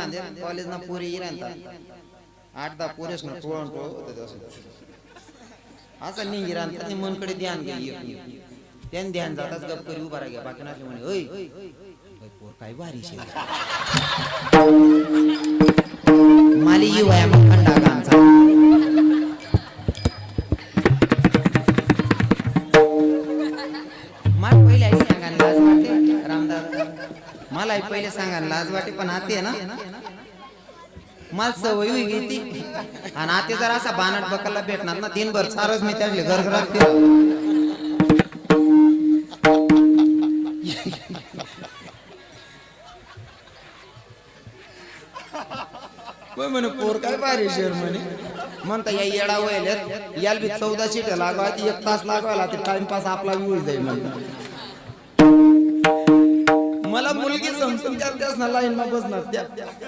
सांगे कॉलेज ना पुरी इरांता 8-10 पुरेस ना टोळण टोळ होते असं निंगी रांता ते मनकडे ध्यान घे त्यान ध्यान जाताच गप करी उभा राहा बाकी ना म्हणे ओय पोर काय भारी शे माली यू आहे मग खंडा गांचा मला पहिले आई सांगायला लाज वाटते रामदास मला पहिले सांगायला लाज वाटते पण आते ना मला सवय होई घेती आणि आते जर असा बानट बकलला भेटणार ना दिनभर सारच मी त्यातले घरघरात म्हणे पोर काय भारी शेर म्हणे म्हणता या येडा वयल्यात याला बी 14 शिट्या लागवा 1 तास लागवायला ते टाइमपास आपला होऊन जाईल म्हणजे मला मुलगी समजून त्याच ना लाईन ला बसणार त्या